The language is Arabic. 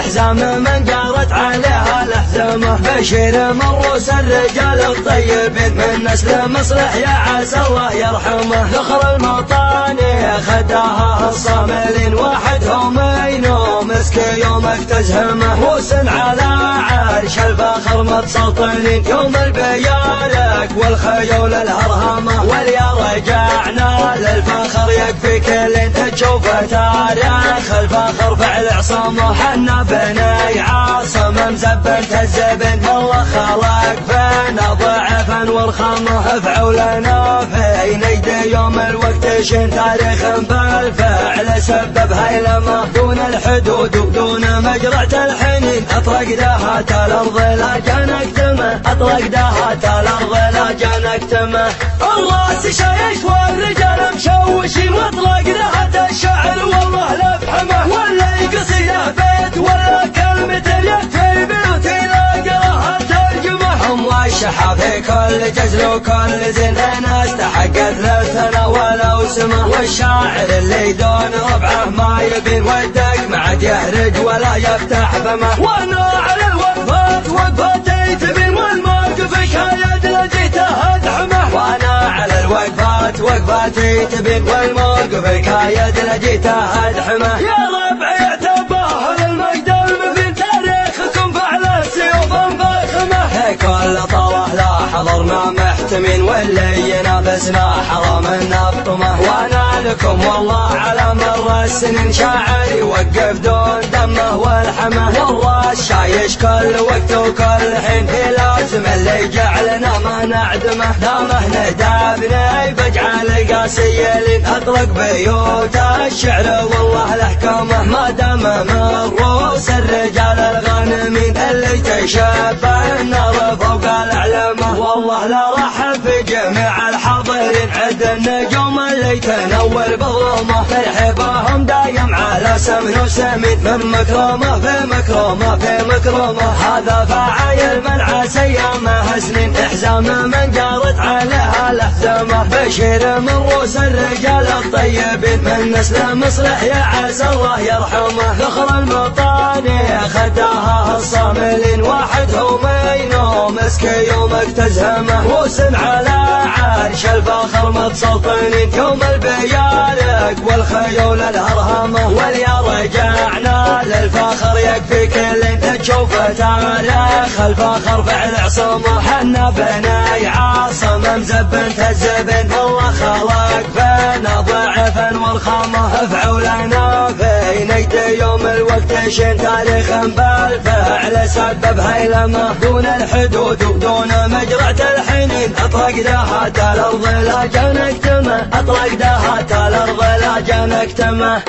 احزام من جارت عليها الأحزمة. بشير من رؤوس الرجال الطيبين من نسل مصلح يا عسى الله يرحمه. ذخر المطاني خداها الصاملين وحدهم ينوم مسك يومك تزهمه. وسن على عرش الفخر متسلطنين يوم البيارك والخيول الهرهمة. واليا رجعنا للفخر يكفي كل تشوف تاريخ الفخر فعل عصامه. حنا بني عاصم مزبنت الزبن والله خلق فينا ضعفا والخمه. افعوا لنا في نجد يوم الوقت شين تاريخ بالفعل سبب هيلمه. دون الحدود ودون مجرعة الحنين اطرق دهات الارض لا جان اكتمه. اطرق دهات الارض لا جان اكتمه. الراس شايش والرجال مشوشين واطلق دهات الشعر والله لفحمه. ولا قصيده بيت ولا كلمة يكفي بيوتي لا قراها ترجمه. موشحة في كل جزل وكل زين ناس تحقت للثنا ولو سمه. والشاعر اللي دون ربعه ما يبين ودق ما عاد يهرج ولا يفتح فمه. وانا على الوقفات وقفتي تبين والموقف حكاية لجيتها ادحمه. وانا على الوقفات وقفتي تبين والموقف حكاية لجيتها ادحمه. يا ربعي اعتباه للمقدم في تاريخكم فعل السيوف فخمه. كل طوه لا حضرنا محتمين واللي ينافسنا حرام النفطمه. وانا لكم والله على مر السنين شاعر يوقف دون دمه والحمه. والراس شايش كل وقت وكل حين في لازم اللي جعلنا ما نعدمه. دامه ندابني بجعل قاسيلين اطلق بيوت الشعر والله لحكمه. ما دام من رؤوس الرجال الغانمين اللي تشبه النار فوق الأعلامة. والله لا راح في جميع الحاضرين عد النجوم اللي تنور بالظلمة. ترحيبهم دايم على سمن وسمين من مكرمة في مكرمة في مكرمة. هذا فعايل من عسيامه سنين احزام من جارت عليها الأحزمة. بشير من رؤوس الرجال الطيبين من نسل مصلح يا عسى الله يرحمه. ذخر المطاني خداها الصاملين وحدهم ينوم مسك يومك تزهمه. وسن على عرش الفخر متسلطنين يوم البيارك والخيول الهرهمه. واليا رجعنا للفخر يكفي كل تشوف تاريخ الفخر فعل عصامه. حنا بني عاصم مزبنت الزبن والله خلق فينا ضعفا والخمه. افعوا لنا في نجد يوم الوقت شين تاريخ بالفعل سبب هيلمه. دون الحدود ودون مجرعة الحنين اطرق دهات الارض لا جان اكتمه. اطرق دهات الارض لا جان اكتمه.